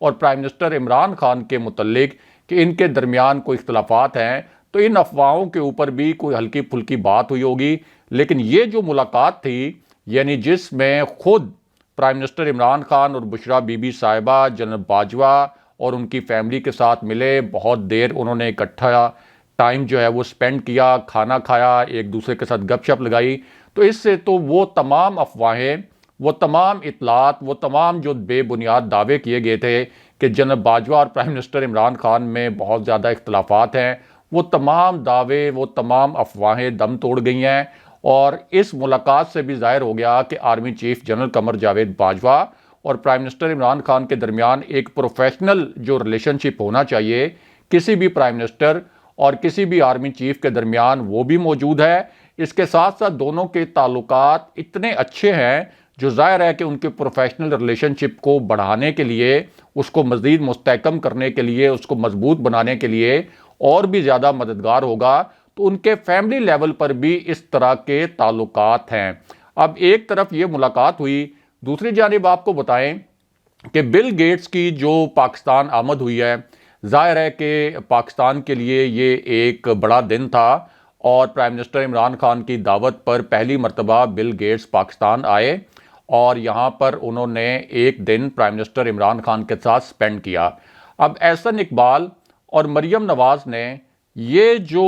اور prime minister Imran Khan کے متعلق کہ ان کے درمیان کوئی اختلافات ہیں، تو ان افواہوں کے اوپر بھی کوئی ہلکی پھلکی بات ہوئی ہوگی۔ لیکن یہ جو ملاقات تھی، یعنی جس میں خود پرائم منسٹر عمران خان اور بشریٰ بی بی صاحبہ جنرل باجوہ اور ان کی فیملی کے ساتھ ملے، بہت دیر انہوں نے اکٹھا ٹائم جو ہے وہ سپینڈ کیا، کھانا کھایا، ایک دوسرے کے ساتھ گپ شپ لگائی، تو اس سے تو وہ تمام افواہیں، وہ تمام اطلاعات، وہ تمام جو بے بنیاد دعوے کیے گئے تھے کہ جنرل باجوہ اور پرائم منسٹر عمران خان میں بہت زیادہ اختلافات ہیں، وہ تمام دعوے، وہ تمام افواہیں دم توڑ گئی ہیں۔ اور اس ملاقات سے بھی ظاہر ہو گیا کہ army chief general Qamar Javed Bajwa اور پرائم منسٹر عمران خان کے درمیان ایک پروفیشنل جو ریلیشن شپ ہونا چاہیے کسی بھی پرائم منسٹر اور کسی بھی آرمی چیف کے درمیان، وہ بھی موجود ہے۔ اس کے ساتھ ساتھ دونوں کے تعلقات اتنے اچھے ہیں جو ظاہر ہے کہ ان کے پروفیشنل ریلیشن شپ کو بڑھانے کے لیے، اس کو مزید مستحکم کرنے کے لیے، اس کو مضبوط بنانے کے لیے اور بھی زیادہ مددگار ہوگا۔ تو ان کے فیملی لیول پر بھی اس طرح کے تعلقات ہیں۔ اب ایک طرف یہ ملاقات ہوئی، دوسری جانب آپ کو بتائیں کہ بل گیٹس کی جو پاکستان آمد ہوئی ہے، ظاہر ہے کہ پاکستان کے لیے یہ ایک بڑا دن تھا، اور پرائم منسٹر عمران خان کی دعوت پر پہلی مرتبہ بل گیٹس پاکستان آئے اور یہاں پر انہوں نے ایک دن پرائم منسٹر عمران خان کے ساتھ سپینڈ کیا۔ اب احسن اقبال اور مریم نواز نے یہ جو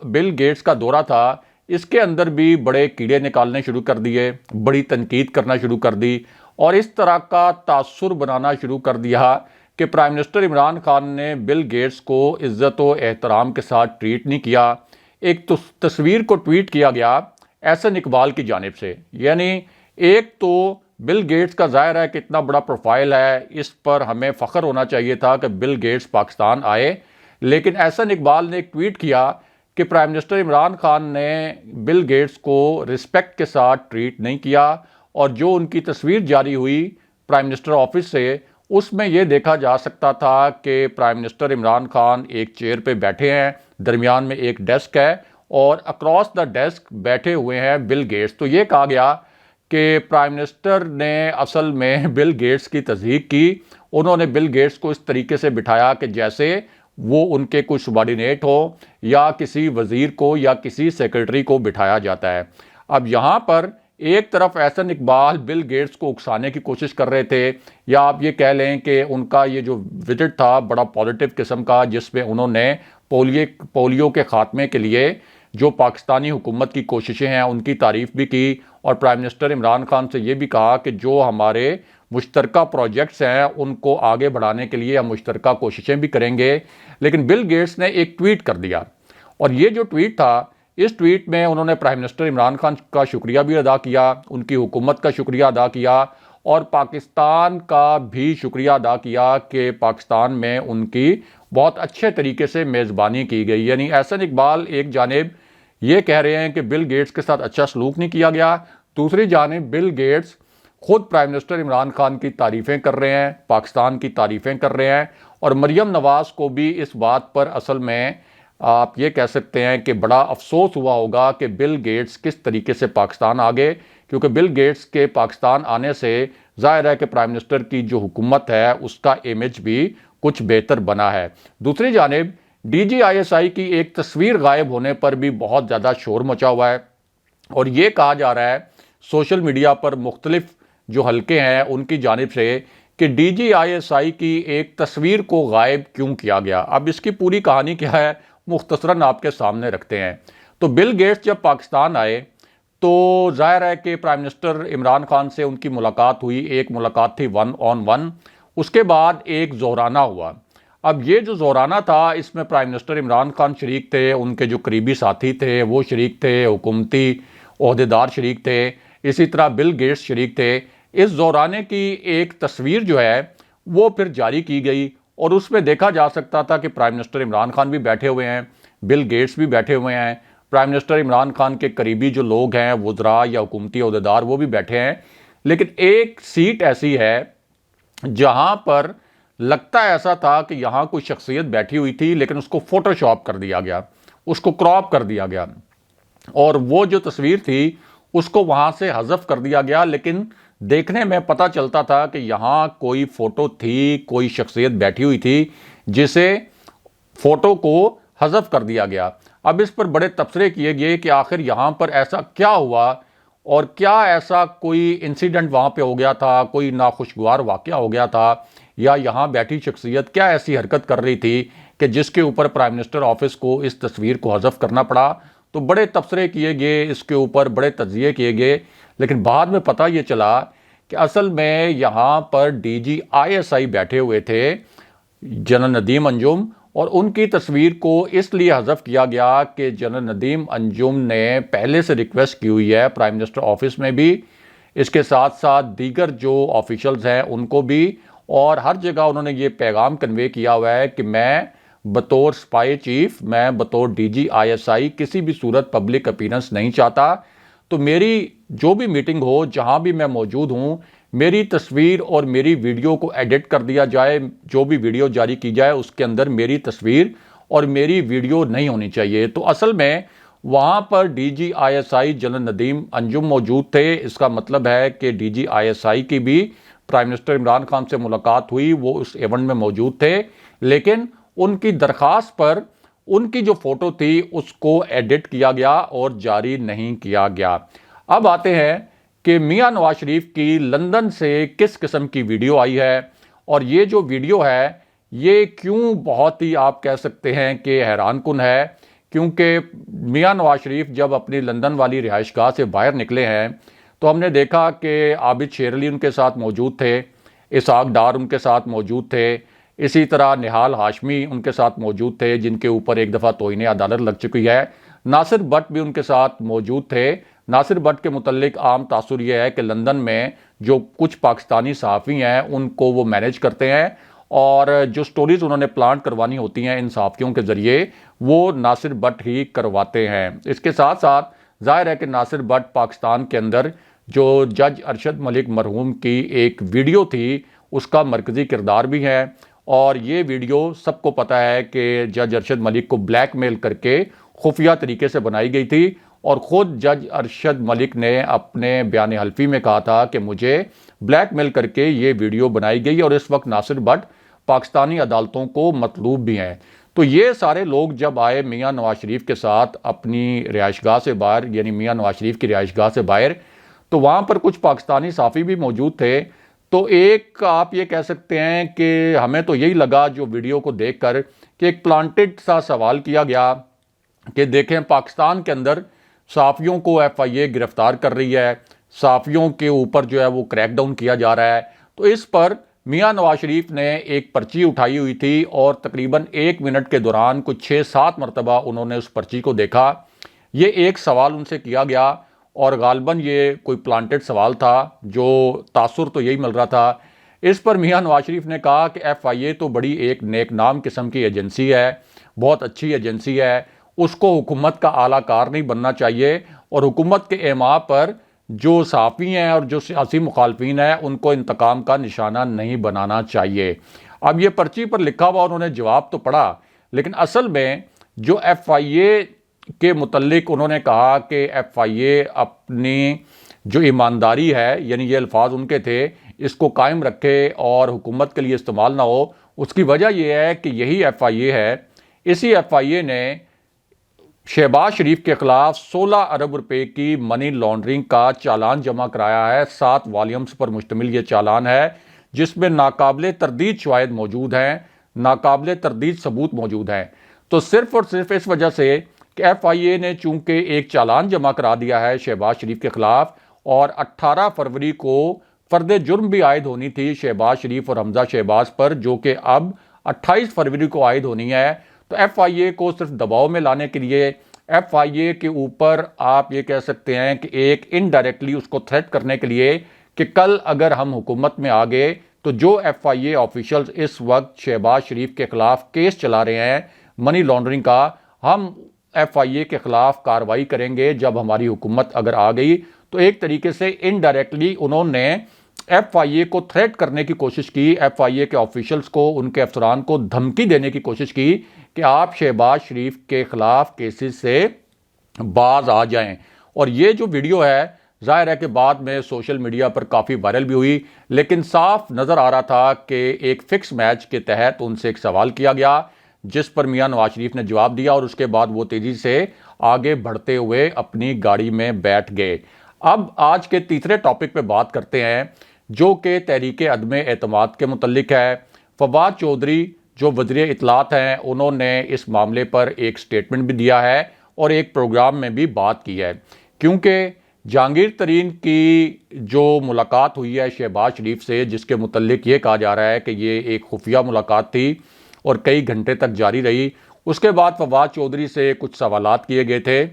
بل گیٹس کا دورہ تھا، اس کے اندر بھی بڑے کیڑے نکالنے شروع کر دیے، بڑی تنقید کرنا شروع کر دی، اور اس طرح کا تاثر بنانا شروع کر دیا کہ پرائم منسٹر عمران خان نے بل گیٹس کو عزت و احترام کے ساتھ ٹریٹ نہیں کیا۔ ایک تصویر کو ٹویٹ کیا گیا احسن اقبال کی جانب سے، یعنی ایک تو بل گیٹس کا ظاہر ہے کہ اتنا بڑا پروفائل ہے، اس پر ہمیں فخر ہونا چاہیے تھا کہ بل گیٹس پاکستان آئے، لیکن احسن اقبال نے ایک ٹویٹ کیا کہ پرائم منسٹر عمران خان نے بل گیٹس کو رسپیکٹ کے ساتھ ٹریٹ نہیں کیا، اور جو ان کی تصویر جاری ہوئی پرائم منسٹر آفس سے، اس میں یہ دیکھا جا سکتا تھا کہ پرائم منسٹر عمران خان ایک چیئر پہ بیٹھے ہیں، درمیان میں ایک ڈیسک ہے، اور اکراس دا ڈیسک بیٹھے ہوئے ہیں بل گیٹس۔ تو یہ کہا گیا کہ پرائم منسٹر نے اصل میں بل گیٹس کی تصدیق کی، انہوں نے بل گیٹس کو اس طریقے سے بٹھایا کہ جیسے وہ ان کے کوئی سبارڈینیٹ ہو، یا کسی وزیر کو یا کسی سیکرٹری کو بٹھایا جاتا ہے۔ اب یہاں پر ایک طرف احسن اقبال بل گیٹس کو اکسانے کی کوشش کر رہے تھے، یا آپ یہ کہہ لیں کہ ان کا یہ جو وزٹ تھا بڑا پازیٹیو قسم کا، جس میں انہوں نے پولیو کے خاتمے کے لیے جو پاکستانی حکومت کی کوششیں ہیں ان کی تعریف بھی کی، اور پرائم منسٹر عمران خان سے یہ بھی کہا کہ جو ہمارے مشترکہ پروجیکٹس ہیں ان کو آگے بڑھانے کے لیے ہم مشترکہ کوششیں بھی کریں گے۔ لیکن بل گیٹس نے ایک ٹویٹ کر دیا، اور یہ جو ٹویٹ تھا، اس ٹویٹ میں انہوں نے پرائم منسٹر عمران خان کا شکریہ بھی ادا کیا، ان کی حکومت کا شکریہ ادا کیا، اور پاکستان کا بھی شکریہ ادا کیا کہ پاکستان میں ان کی بہت اچھے طریقے سے میزبانی کی گئی۔ یعنی احسن اقبال ایک جانب یہ کہہ رہے ہیں کہ بل گیٹس کے ساتھ اچھا سلوک نہیں کیا گیا، دوسری جانب بل گیٹس خود پرائم منسٹر عمران خان کی تعریفیں کر رہے ہیں، پاکستان کی تعریفیں کر رہے ہیں، اور مریم نواز کو بھی اس بات پر اصل میں آپ یہ کہہ سکتے ہیں کہ بڑا افسوس ہوا ہوگا کہ بل گیٹس کس طریقے سے پاکستان آگے، کیونکہ بل گیٹس کے پاکستان آنے سے ظاہر ہے کہ پرائم منسٹر کی جو حکومت ہے اس کا امیج بھی کچھ بہتر بنا ہے۔ دوسری جانب ڈی جی آئی ایس آئی کی ایک تصویر غائب ہونے پر بھی بہت زیادہ شور مچا ہوا ہے، اور یہ کہا جا رہا ہے سوشل میڈیا پر مختلف جو حلقے ہیں ان کی جانب سے کہ ڈی جی آئی ایس آئی کی ایک تصویر کو غائب کیوں کیا گیا۔ اب اس کی پوری کہانی کیا ہے مختصراً آپ کے سامنے رکھتے ہیں۔ تو بل گیٹس جب پاکستان آئے تو ظاہر ہے کہ پرائم منسٹر عمران خان سے ان کی ملاقات ہوئی، ایک ملاقات تھی 1 on 1، اس کے بعد ایک ظہرانہ ہوا۔ اب یہ جو ظہرانہ تھا اس میں پرائم منسٹر عمران خان شریک تھے، ان کے جو قریبی ساتھی تھے وہ شریک تھے، حکومتی عہدیدار شریک تھے، اسی طرح بل گیٹس شریک تھے۔ اس ظہرانے کی ایک تصویر جو ہے وہ پھر جاری کی گئی، اور اس میں دیکھا جا سکتا تھا کہ پرائم منسٹر عمران خان بھی بیٹھے ہوئے ہیں، بل گیٹس بھی بیٹھے ہوئے ہیں، پرائم منسٹر عمران خان کے قریبی جو لوگ ہیں وزراء یا حکومتی عہدیدار وہ بھی بیٹھے ہیں، لیکن ایک سیٹ ایسی ہے جہاں پر لگتا ایسا تھا کہ یہاں کوئی شخصیت بیٹھی ہوئی تھی، لیکن اس کو فوٹو شاپ کر دیا گیا، اس کو کراپ کر دیا گیا، اور وہ جو تصویر تھی اس کو وہاں سے حذف کر دیا گیا، لیکن دیکھنے میں پتہ چلتا تھا کہ یہاں کوئی فوٹو تھی، کوئی شخصیت بیٹھی ہوئی تھی جسے فوٹو کو حذف کر دیا گیا۔ اب اس پر بڑے تبصرے کیے گئے کہ آخر یہاں پر ایسا کیا ہوا اور کیا ایسا کوئی انسیڈنٹ وہاں پہ ہو گیا تھا، کوئی ناخوشگوار واقعہ ہو گیا تھا، یا یہاں بیٹھی شخصیت کیا ایسی حرکت کر رہی تھی کہ جس کے اوپر پرائم منسٹر آفس کو اس تصویر کو حذف کرنا پڑا۔ تو بڑے تبصرے کیے گئے، اس کے اوپر بڑے تجزیے کیے گئے، لیکن بعد میں پتہ یہ چلا کہ اصل میں یہاں پر ڈی جی آئی ایس آئی بیٹھے ہوئے تھے جنرل ندیم انجم، اور ان کی تصویر کو اس لیے حذف کیا گیا کہ جنرل ندیم انجم نے پہلے سے ریکویسٹ کی ہوئی ہے پرائم منسٹر آفس میں بھی، اس کے ساتھ ساتھ دیگر جو آفیشلز ہیں ان کو بھی، اور ہر جگہ انہوں نے یہ پیغام کنوے کیا ہوا ہے کہ میں بطور سپائی چیف، میں بطور ڈی جی آئی ایس آئی کسی بھی صورت پبلک اپیرنس نہیں چاہتا، تو میری جو بھی میٹنگ ہو، جہاں بھی میں موجود ہوں، میری تصویر اور میری ویڈیو کو ایڈٹ کر دیا جائے، جو بھی ویڈیو جاری کی جائے اس کے اندر میری تصویر اور میری ویڈیو نہیں ہونی چاہیے۔ تو اصل میں وہاں پر D G I S I general Nadeem Anjum موجود تھے، اس کا مطلب ہے کہ ڈی جی آئی ایس آئی کی بھی پرائم منسٹر عمران خان سے ملاقات ہوئی، وہ اس ایونٹ میں موجود تھے، لیکن ان کی درخواست پر ان کی جو فوٹو تھی اس کو ایڈٹ کیا گیا اور جاری نہیں کیا گیا۔ اب آتے ہیں کہ میاں نواز شریف کی لندن سے کس قسم کی ویڈیو آئی ہے، اور یہ جو ویڈیو ہے یہ کیوں بہت ہی آپ کہہ سکتے ہیں کہ حیران کن ہے، کیونکہ میاں نواز شریف جب اپنی لندن والی رہائش گاہ سے باہر نکلے ہیں تو ہم نے دیکھا کہ عابد شیر علی ان کے ساتھ موجود تھے، اسحاق ڈار ان کے ساتھ موجود تھے، اسی طرح نہال ہاشمی ان کے ساتھ موجود تھے جن کے اوپر ایک دفعہ توہین عدالت لگ چکی ہے، ناصر بٹ بھی ان کے ساتھ موجود تھے۔ ناصر بٹ کے متعلق عام تاثر یہ ہے کہ لندن میں جو کچھ پاکستانی صحافی ہیں ان کو وہ مینیج کرتے ہیں، اور جو سٹوریز انہوں نے پلانٹ کروانی ہوتی ہیں ان صحافیوں کے ذریعے وہ ناصر بٹ ہی کرواتے ہیں۔ اس کے ساتھ ساتھ ظاہر ہے کہ ناصر بٹ پاکستان کے اندر جو جج ارشد ملک مرحوم کی ایک ویڈیو تھی اس کا مرکزی کردار بھی ہے، اور یہ ویڈیو سب کو پتہ ہے کہ جج ارشد ملک کو بلیک میل کر کے خفیہ طریقے سے بنائی گئی تھی، اور خود جج ارشد ملک نے اپنے بیان حلفی میں کہا تھا کہ مجھے بلیک میل کر کے یہ ویڈیو بنائی گئی، اور اس وقت ناصر بٹ پاکستانی عدالتوں کو مطلوب بھی ہیں۔ تو یہ سارے لوگ جب آئے میاں نواز شریف کے ساتھ اپنی رہائش گاہ سے باہر، یعنی میاں نواز شریف کی رہائش گاہ سے باہر، تو وہاں پر کچھ پاکستانی صحافی بھی موجود تھے۔ تو ایک آپ یہ کہہ سکتے ہیں کہ ہمیں تو یہی لگا جو ویڈیو کو دیکھ کر کہ ایک پلانٹڈ سا سوال کیا گیا کہ دیکھیں پاکستان کے اندر صحافیوں کو ایف آئی اے گرفتار کر رہی ہے، صحافیوں کے اوپر جو ہے وہ کریک ڈاؤن کیا جا رہا ہے، تو اس پر میاں نواز شریف نے ایک پرچی اٹھائی ہوئی تھی اور تقریباً 1 منٹ کے دوران کچھ 6-7 مرتبہ انہوں نے اس پرچی کو دیکھا۔ یہ ایک سوال ان سے کیا گیا اور غالباً یہ کوئی پلانٹڈ سوال تھا، جو تاثر تو یہی مل رہا تھا۔ اس پر میاں نواز شریف نے کہا کہ ایف آئی اے تو بڑی ایک نیک نام قسم کی ایجنسی ہے، بہت اچھی ایجنسی ہے، اس کو حکومت کا اعلیٰ کار نہیں بننا چاہیے، اور حکومت کے اعمال پر جو صحافی ہیں اور جو سیاسی مخالفین ہیں ان کو انتقام کا نشانہ نہیں بنانا چاہیے۔ اب یہ پرچی پر لکھا ہوا انہوں نے جواب تو پڑھا، لیکن اصل میں جو ایف آئی اے کے متعلق انہوں نے کہا کہ ایف آئی اے اپنی جو ایمانداری ہے، یعنی یہ الفاظ ان کے تھے، اس کو قائم رکھے اور حکومت کے لیے استعمال نہ ہو، اس کی وجہ یہ ہے کہ یہی ایف آئی اے ہے، اسی ایف آئی اے نے شہباز شریف کے خلاف 16 ارب روپے کی منی لانڈرنگ کا چالان جمع کرایا ہے۔ 7 والیومز پر مشتمل یہ چالان ہے جس میں ناقابل تردید شواہد موجود ہیں، ناقابل تردید ثبوت موجود ہیں۔ تو صرف اور صرف اس وجہ سے کہ ایف آئی اے نے چونکہ ایک چالان جمع کرا دیا ہے شہباز شریف کے خلاف، اور 18 فروری کو فرد جرم بھی عائد ہونی تھی شہباز شریف اور حمزہ شہباز پر، جو کہ اب 28 فروری کو عائد ہونی ہے، تو ایف آئی اے کو صرف دباؤ میں لانے کے لیے، ایف آئی اے کے اوپر آپ یہ کہہ سکتے ہیں کہ ایک انڈائریکٹلی اس کو تھریٹ کرنے کے لیے کہ کل اگر ہم حکومت میں آ گئے تو جو ایف آئی اے آفیشلز اس وقت شہباز شریف کے خلاف کیس چلا رہے ہیں منی لانڈرنگ کا، ہم ایف آئی اے کے خلاف کارروائی کریں گے جب ہماری حکومت اگر آ گئی۔ تو ایک طریقے سے انڈائریکٹلی انہوں نے ایف آئی اے کو تھریٹ کرنے کی کوشش کی، ایف آئی اے کے آفیشلز کو، ان کے افسران کو دھمکی دینے کی کوشش کی کہ آپ شہباز شریف کے خلاف کیسز سے باز آ جائیں۔ اور یہ جو ویڈیو ہے ظاہر ہے کہ بعد میں سوشل میڈیا پر کافی وائرل بھی ہوئی، لیکن صاف نظر آ رہا تھا کہ ایک فکس میچ کے تحت ان سے ایک سوال کیا گیا جس پر میاں نواز شریف نے جواب دیا، اور اس کے بعد وہ تیزی سے آگے بڑھتے ہوئے اپنی گاڑی میں بیٹھ گئے۔ اب آج کے تیسرے ٹاپک پہ بات کرتے ہیں جو کہ تحریک عدم اعتماد کے متعلق ہے۔ فواد چودھری جو وزیر اطلاعات ہیں، انہوں نے اس معاملے پر ایک سٹیٹمنٹ بھی دیا ہے اور ایک پروگرام میں بھی بات کی ہے، کیونکہ جہانگیر ترین کی جو ملاقات ہوئی ہے شہباز شریف سے، جس کے متعلق یہ کہا جا رہا ہے کہ یہ ایک خفیہ ملاقات تھی اور کئی گھنٹے تک جاری رہی، اس کے بعد فواد چودھری سے کچھ سوالات کیے گئے تھے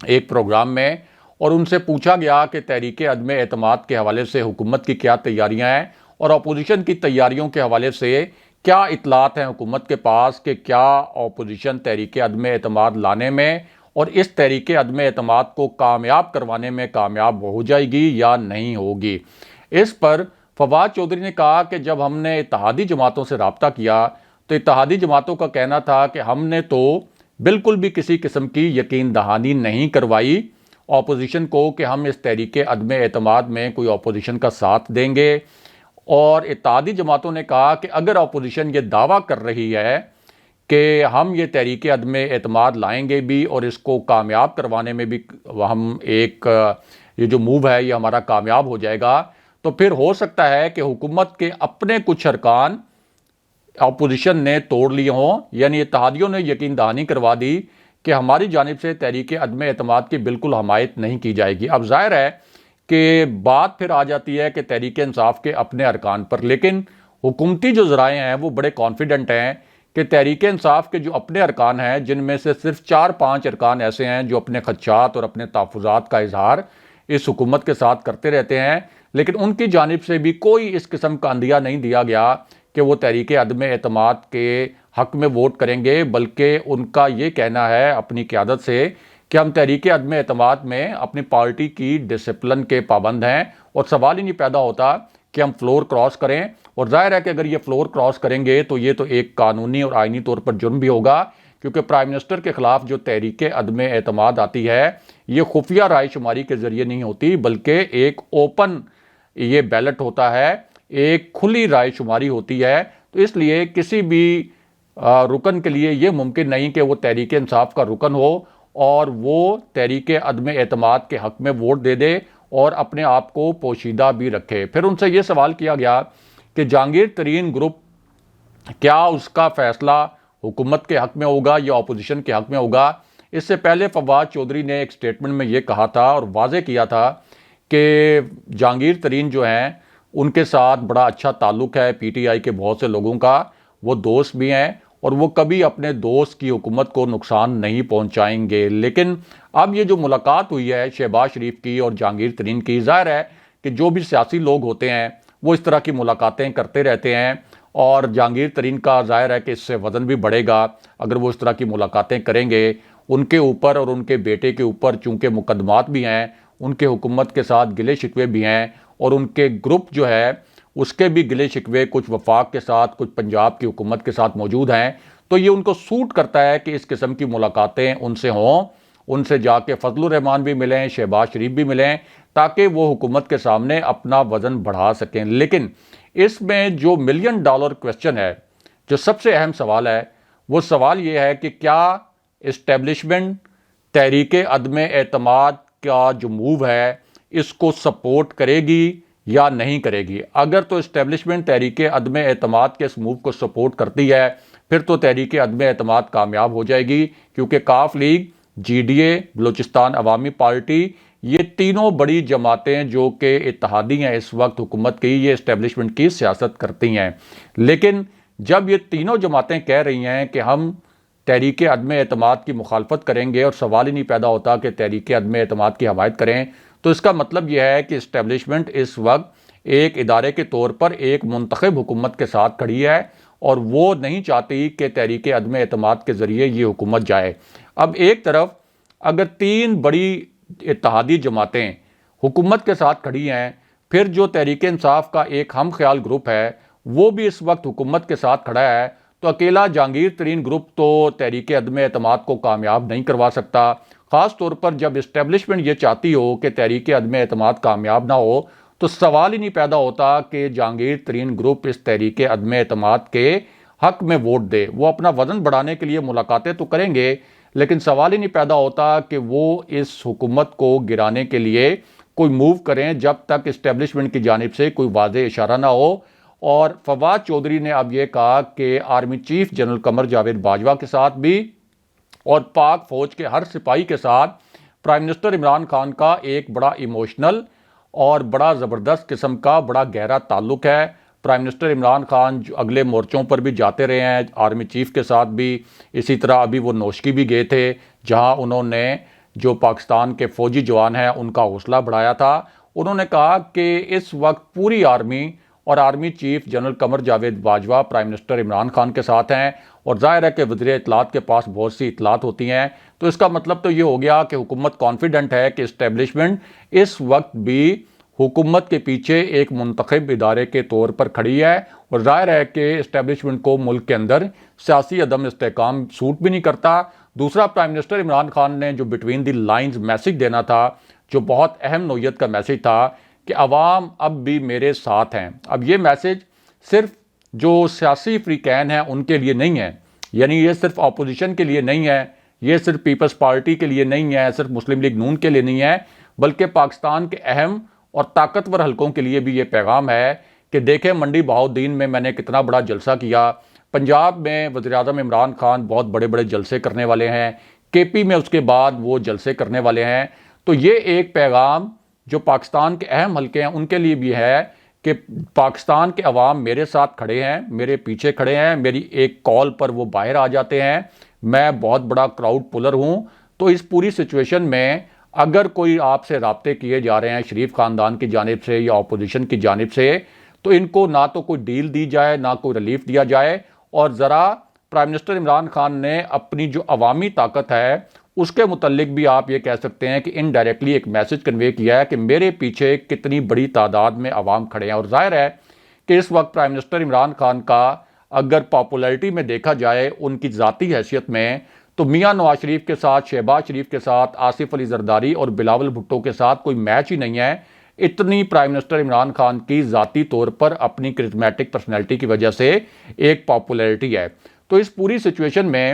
ایک پروگرام میں، اور ان سے پوچھا گیا کہ تحریک عدم اعتماد کے حوالے سے حکومت کی کیا تیاریاں ہیں اور اپوزیشن کی تیاریوں کے حوالے سے کیا اطلاعات ہیں حکومت کے پاس کہ کیا اپوزیشن تحریک عدم اعتماد لانے میں اور اس تحریک عدم اعتماد کو کامیاب کروانے میں کامیاب ہو جائے گی یا نہیں ہوگی۔ اس پر فواد چودھری نے کہا کہ جب ہم نے اتحادی جماعتوں سے رابطہ کیا تو اتحادی جماعتوں کا کہنا تھا کہ ہم نے تو بالکل بھی کسی قسم کی یقین دہانی نہیں کروائی اپوزیشن کو کہ ہم اس تحریک عدم اعتماد میں کوئی اپوزیشن کا ساتھ دیں گے، اور اتحادی جماعتوں نے کہا کہ اگر اپوزیشن یہ دعویٰ کر رہی ہے کہ ہم یہ تحریک عدم اعتماد لائیں گے بھی اور اس کو کامیاب کروانے میں بھی ہم یہ جو موو ہے یہ ہمارا کامیاب ہو جائے گا، تو پھر ہو سکتا ہے کہ حکومت کے اپنے کچھ ارکان اپوزیشن نے توڑ لیے ہوں، یعنی اتحادیوں نے یقین دہانی کروا دی کہ ہماری جانب سے تحریک عدم اعتماد کی بالکل حمایت نہیں کی جائے گی۔ اب ظاہر ہے کہ بات پھر آ جاتی ہے کہ تحریک انصاف کے اپنے ارکان پر، لیکن حکومتی جو ذرائع ہیں وہ بڑے کانفیڈنٹ ہیں کہ تحریک انصاف کے جو اپنے ارکان ہیں، جن میں سے صرف 4-5 ارکان ایسے ہیں جو اپنے خدشات اور اپنے تحفظات کا اظہار اس حکومت کے ساتھ کرتے رہتے ہیں، لیکن ان کی جانب سے بھی کوئی اس قسم کا عندیہ نہیں دیا گیا کہ وہ تحریک عدم اعتماد کے حق میں ووٹ کریں گے، بلکہ ان کا یہ کہنا ہے اپنی قیادت سے کہ ہم تحریک عدم اعتماد میں اپنی پارٹی کی ڈسپلن کے پابند ہیں، اور سوال ہی نہیں پیدا ہوتا کہ ہم فلور کراس کریں، اور ظاہر ہے کہ اگر یہ فلور کراس کریں گے تو یہ تو ایک قانونی اور آئینی طور پر جرم بھی ہوگا، کیونکہ پرائم منسٹر کے خلاف جو تحریک عدم اعتماد آتی ہے یہ خفیہ رائے شماری کے ذریعے نہیں ہوتی، بلکہ ایک اوپن یہ بیلٹ ہوتا ہے، ایک کھلی رائے شماری ہوتی ہے، تو اس لیے کسی بھی رکن کے لیے یہ ممکن نہیں کہ وہ تحریک انصاف کا رکن ہو اور وہ تحریک عدم اعتماد کے حق میں ووٹ دے دے اور اپنے آپ کو پوشیدہ بھی رکھے۔ پھر ان سے یہ سوال کیا گیا کہ جہانگیر ترین گروپ کیا اس کا فیصلہ حکومت کے حق میں ہوگا یا اپوزیشن کے حق میں ہوگا۔ اس سے پہلے فواد چودھری نے ایک سٹیٹمنٹ میں یہ کہا تھا اور واضح کیا تھا کہ جہانگیر ترین جو ہیں ان کے ساتھ بڑا اچھا تعلق ہے پی ٹی آئی کے بہت سے لوگوں کا، وہ دوست بھی ہیں اور وہ کبھی اپنے دوست کی حکومت کو نقصان نہیں پہنچائیں گے۔ لیکن اب یہ جو ملاقات ہوئی ہے شہباز شریف کی اور جہانگیر ترین کی، ظاہر ہے کہ جو بھی سیاسی لوگ ہوتے ہیں وہ اس طرح کی ملاقاتیں کرتے رہتے ہیں، اور جہانگیر ترین کا ظاہر ہے کہ اس سے وزن بھی بڑھے گا اگر وہ اس طرح کی ملاقاتیں کریں گے۔ ان کے اوپر اور ان کے بیٹے کے اوپر چونکہ مقدمات بھی ہیں، ان کے حکومت کے ساتھ گلے شکوے بھی ہیں، اور ان کے گروپ جو ہے اس کے بھی گلے شکوے کچھ وفاق کے ساتھ کچھ پنجاب کی حکومت کے ساتھ موجود ہیں، تو یہ ان کو سوٹ کرتا ہے کہ اس قسم کی ملاقاتیں ان سے ہوں، ان سے جا کے فضل الرحمان بھی ملیں، شہباز شریف بھی ملیں، تاکہ وہ حکومت کے سامنے اپنا وزن بڑھا سکیں۔ لیکن اس میں جو $1 ملین کویسچن ہے، جو سب سے اہم سوال ہے، وہ سوال یہ ہے کہ کیا اسٹیبلشمنٹ تحریک عدم اعتماد کا جو موو ہے اس کو سپورٹ کرے گی یا نہیں کرے گی۔ اگر تو اسٹیبلشمنٹ تحریک عدم اعتماد کے اس موو کو سپورٹ کرتی ہے پھر تو تحریک عدم اعتماد کامیاب ہو جائے گی، کیونکہ کاف League, G D A, Balochistan Awami Party, یہ تینوں بڑی جماعتیں جو کہ اتحادی ہیں اس وقت حکومت کی، یہ اسٹیبلشمنٹ کی سیاست کرتی ہیں۔ لیکن جب یہ تینوں جماعتیں کہہ رہی ہیں کہ ہم تحریک عدم اعتماد کی مخالفت کریں گے اور سوال ہی نہیں پیدا ہوتا کہ تحریک عدم اعتماد کی حمایت کریں، تو اس کا مطلب یہ ہے کہ اسٹیبلشمنٹ اس وقت ایک ادارے کے طور پر ایک منتخب حکومت کے ساتھ کھڑی ہے اور وہ نہیں چاہتی کہ تحریک عدم اعتماد کے ذریعے یہ حکومت جائے۔ اب ایک طرف اگر 3 بڑی اتحادی جماعتیں حکومت کے ساتھ کھڑی ہیں، پھر جو تحریک انصاف کا ایک ہم خیال گروپ ہے وہ بھی اس وقت حکومت کے ساتھ کھڑا ہے، تو اکیلا جہانگیر ترین گروپ تو تحریک عدم اعتماد کو کامیاب نہیں کروا سکتا، خاص طور پر جب اسٹیبلشمنٹ یہ چاہتی ہو کہ تحریک عدم اعتماد کامیاب نہ ہو تو سوال ہی نہیں پیدا ہوتا کہ جہانگیر ترین گروپ اس تحریک عدم اعتماد کے حق میں ووٹ دے۔ وہ اپنا وزن بڑھانے کے لیے ملاقاتیں تو کریں گے، لیکن سوال ہی نہیں پیدا ہوتا کہ وہ اس حکومت کو گرانے کے لیے کوئی موو کریں جب تک اسٹیبلشمنٹ کی جانب سے کوئی واضح اشارہ نہ ہو۔ اور فواد چودھری نے اب یہ کہا کہ army chief general Qamar Javed Bajwa کے ساتھ بھی اور پاک فوج کے ہر سپاہی کے ساتھ پرائم منسٹر عمران خان کا ایک بڑا ایموشنل اور بڑا زبردست قسم کا بڑا گہرا تعلق ہے۔ پرائم منسٹر عمران خان جو اگلے مورچوں پر بھی جاتے رہے ہیں، آرمی چیف کے ساتھ بھی، اسی طرح ابھی وہ نوشکی بھی گئے تھے جہاں انہوں نے جو پاکستان کے فوجی جوان ہیں ان کا حوصلہ بڑھایا تھا۔ انہوں نے کہا کہ اس وقت پوری آرمی اور army chief general Qamar Javed Bajwa prime minister Imran Khan کے ساتھ ہیں، اور ظاہر ہے کہ وزیر اطلاعات کے پاس بہت سی اطلاعات ہوتی ہیں، تو اس کا مطلب تو یہ ہو گیا کہ حکومت کانفیڈنٹ ہے کہ اسٹیبلشمنٹ اس وقت بھی حکومت کے پیچھے ایک منتخب ادارے کے طور پر کھڑی ہے، اور ظاہر ہے کہ اسٹیبلشمنٹ کو ملک کے اندر سیاسی عدم استحکام سوٹ بھی نہیں کرتا۔ دوسرا، پرائم منسٹر عمران خان نے جو بٹوین دی لائنز میسج دینا تھا، جو بہت اہم نوعیت کا میسج تھا کہ عوام اب بھی میرے ساتھ ہیں، اب یہ میسج صرف جو سیاسی فریقین ہیں ان کے لیے نہیں ہے، یعنی یہ صرف اپوزیشن کے لیے نہیں ہے، یہ صرف پیپلز پارٹی کے لیے نہیں ہے، صرف مسلم لیگ نون کے لیے نہیں ہے، بلکہ پاکستان کے اہم اور طاقتور حلقوں کے لیے بھی یہ پیغام ہے کہ دیکھیں منڈی بہاؤالدین میں میں نے کتنا بڑا جلسہ کیا، پنجاب میں وزیراعظم عمران خان بہت بڑے بڑے جلسے کرنے والے ہیں، کے پی میں اس کے بعد وہ جلسے کرنے والے ہیں۔ تو یہ ایک پیغام جو پاکستان کے اہم حلقے ہیں ان کے لیے بھی ہے کہ پاکستان کے عوام میرے ساتھ کھڑے ہیں، میرے پیچھے کھڑے ہیں، میری ایک کال پر وہ باہر آ جاتے ہیں، میں بہت بڑا کراؤڈ پلر ہوں۔ تو اس پوری سچویشن میں اگر کوئی آپ سے رابطے کیے جا رہے ہیں شریف خاندان کی جانب سے یا اپوزیشن کی جانب سے، تو ان کو نہ تو کوئی ڈیل دی جائے، نہ کوئی ریلیف دیا جائے، اور ذرا پرائم منسٹر عمران خان نے اپنی جو عوامی طاقت ہے اس کے متعلق بھی آپ یہ کہہ سکتے ہیں کہ انڈائریکٹلی ایک میسج کنوے کیا ہے کہ میرے پیچھے کتنی بڑی تعداد میں عوام کھڑے ہیں۔ اور ظاہر ہے کہ اس وقت پرائم منسٹر عمران خان کا اگر پاپولیرٹی میں دیکھا جائے ان کی ذاتی حیثیت میں، تو میاں نواز شریف کے ساتھ، شہباز شریف کے ساتھ، آصف علی زرداری اور بلاول بھٹو کے ساتھ کوئی میچ ہی نہیں ہے، اتنی پرائم منسٹر عمران خان کی ذاتی طور پر اپنی کرزمیٹک پرسنالٹی کی وجہ سے ایک پاپولیرٹی ہے۔ تو اس پوری سچویشن میں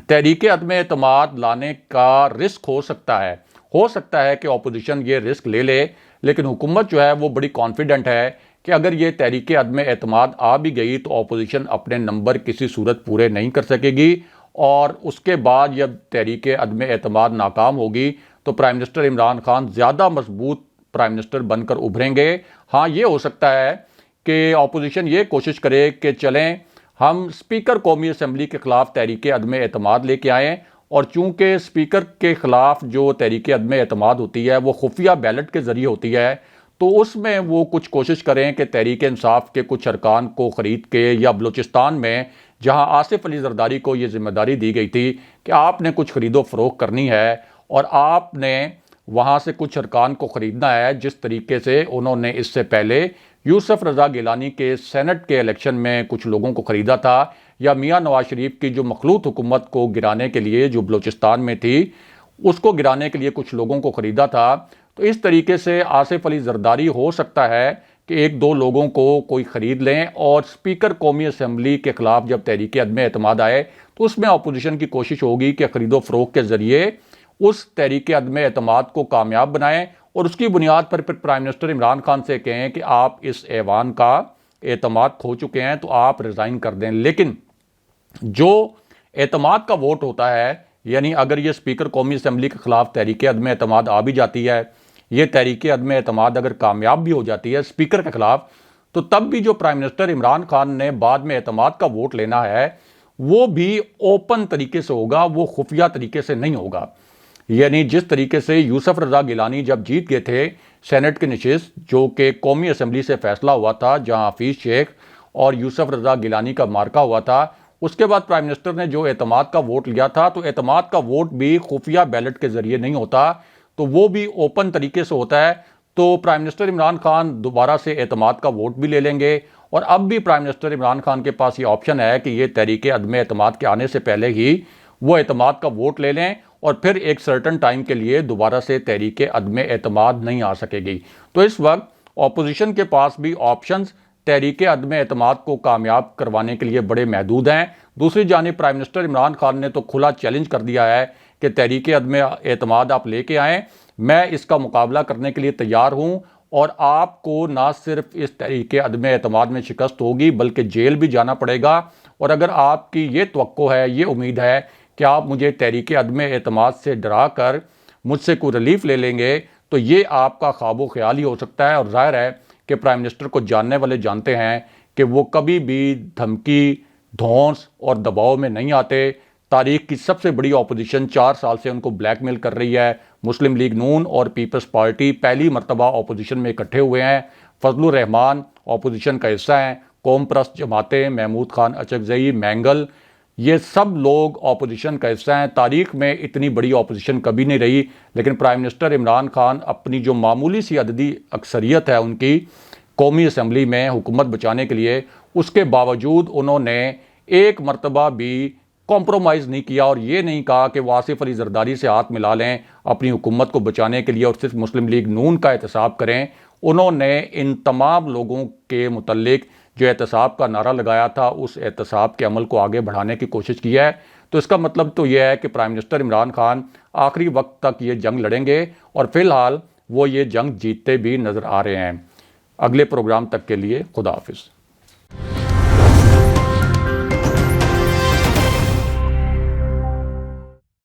تحریک عدم اعتماد لانے کا رسک ہو سکتا ہے کہ اپوزیشن یہ رسک لے لے، لیکن حکومت جو ہے وہ بڑی کانفیڈنٹ ہے کہ اگر یہ تحریک عدم اعتماد آ بھی گئی تو اپوزیشن اپنے نمبر کسی صورت پورے نہیں کر سکے گی، اور اس کے بعد جب تحریک عدم اعتماد ناکام ہوگی تو پرائم منسٹر عمران خان زیادہ مضبوط پرائم منسٹر بن کر ابھریں گے۔ ہاں، یہ ہو سکتا ہے کہ اپوزیشن یہ کوشش کرے کہ چلیں ہم اسپیکر قومی اسمبلی کے خلاف تحریک عدم اعتماد لے کے آئیں، اور چونکہ اسپیکر کے خلاف جو تحریک عدم اعتماد ہوتی ہے وہ خفیہ بیلٹ کے ذریعے ہوتی ہے، تو اس میں وہ کچھ کوشش کریں کہ تحریک انصاف کے کچھ ارکان کو خرید کے، یا بلوچستان میں جہاں آصف علی زرداری کو یہ ذمہ داری دی گئی تھی کہ آپ نے کچھ خرید و فروخت کرنی ہے اور آپ نے وہاں سے کچھ ارکان کو خریدنا ہے، جس طریقے سے انہوں نے اس سے پہلے یوسف رضا گیلانی کے سینٹ کے الیکشن میں کچھ لوگوں کو خریدا تھا، یا میاں نواز شریف کی جو مخلوط حکومت کو گرانے کے لیے جو بلوچستان میں تھی اس کو گرانے کے لیے کچھ لوگوں کو خریدا تھا۔ تو اس طریقے سے آصف علی زرداری ہو سکتا ہے کہ ایک دو لوگوں کو کوئی خرید لیں، اور اسپیکر قومی اسمبلی کے خلاف جب تحریک عدم اعتماد آئے تو اس میں اپوزیشن کی کوشش ہوگی کہ خرید و فروخت کے ذریعے اس تحریک عدم اعتماد کو کامیاب بنائیں، اور اس کی بنیاد پر پھر پرائم منسٹر عمران خان سے کہیں کہ آپ اس ایوان کا اعتماد کھو چکے ہیں تو آپ ریزائن کر دیں۔ لیکن جو اعتماد کا ووٹ ہوتا ہے، یعنی اگر یہ اسپیکر قومی اسمبلی کے خلاف تحریک عدم اعتماد آ بھی جاتی ہے، یہ تحریک عدم اعتماد اگر کامیاب بھی ہو جاتی ہے اسپیکر کے خلاف، تو تب بھی جو پرائم منسٹر عمران خان نے بعد میں اعتماد کا ووٹ لینا ہے وہ بھی اوپن طریقے سے ہوگا، وہ خفیہ طریقے سے نہیں ہوگا۔ یعنی جس طریقے سے یوسف رضا گیلانی جب جیت گئے تھے سینٹ کی نشست، جو کہ قومی اسمبلی سے فیصلہ ہوا تھا جہاں حفیظ شیخ اور یوسف رضا گیلانی کا مارکا ہوا تھا، اس کے بعد پرائم منسٹر نے جو اعتماد کا ووٹ لیا تھا، تو اعتماد کا ووٹ بھی خفیہ بیلٹ کے ذریعے نہیں ہوتا، تو وہ بھی اوپن طریقے سے ہوتا ہے۔ تو پرائم منسٹر عمران خان دوبارہ سے اعتماد کا ووٹ بھی لے لیں گے، اور اب بھی پرائم منسٹر عمران خان کے پاس یہ آپشن ہے کہ یہ تحریک عدم اعتماد کے آنے سے پہلے ہی وہ اعتماد کا ووٹ لے لیں، اور پھر ایک سرٹن ٹائم کے لیے دوبارہ سے تحریک عدم اعتماد نہیں آ سکے گی۔ تو اس وقت اپوزیشن کے پاس بھی آپشنز تحریک عدم اعتماد کو کامیاب کروانے کے لیے بڑے محدود ہیں۔ دوسری جانب پرائم منسٹر عمران خان نے تو کھلا چیلنج کر دیا ہے کہ تحریک عدم اعتماد آپ لے کے آئیں، میں اس کا مقابلہ کرنے کے لیے تیار ہوں، اور آپ کو نہ صرف اس تحریک عدم اعتماد میں شکست ہوگی بلکہ جیل بھی جانا پڑے گا۔ اور اگر آپ کی یہ توقع ہے، یہ امید ہے کہ آپ مجھے تحریک عدم اعتماد سے ڈرا کر مجھ سے کوئی ریلیف لے لیں گے، تو یہ آپ کا خواب و خیال ہی ہو سکتا ہے۔ اور ظاہر ہے کہ پرائم منسٹر کو جاننے والے جانتے ہیں کہ وہ کبھی بھی دھمکی، دھونس اور دباؤ میں نہیں آتے۔ تاریخ کی سب سے بڑی اپوزیشن 4 سال سے ان کو بلیک میل کر رہی ہے۔ مسلم لیگ نون اور پیپلز پارٹی پہلی مرتبہ اپوزیشن میں اکٹھے ہوئے ہیں۔ فضل الرحمان اپوزیشن کا حصہ ہیں، قوم پرست جماعتیں، محمود خان اچکزئی، مینگل، یہ سب لوگ اپوزیشن کا حصہ ہیں۔ تاریخ میں اتنی بڑی اپوزیشن کبھی نہیں رہی، لیکن پرائم منسٹر عمران خان اپنی جو معمولی سی عددی اکثریت ہے ان کی قومی اسمبلی میں حکومت بچانے کے لیے، اس کے باوجود انہوں نے ایک مرتبہ بھی کمپرومائز نہیں کیا اور یہ نہیں کہا کہ وہ آصف علی زرداری سے ہاتھ ملا لیں اپنی حکومت کو بچانے کے لیے اور صرف مسلم لیگ نون کا احتساب کریں۔ انہوں نے ان تمام لوگوں کے متعلق جو احتساب کا نعرہ لگایا تھا، اس احتساب کے عمل کو آگے بڑھانے کی کوشش کی ہے۔ تو اس کا مطلب تو یہ ہے کہ پرائم منسٹر عمران خان آخری وقت تک یہ جنگ لڑیں گے، اور فی الحال وہ یہ جنگ جیتتے بھی نظر آ رہے ہیں۔ اگلے پروگرام تک کے لیے خدا حافظ۔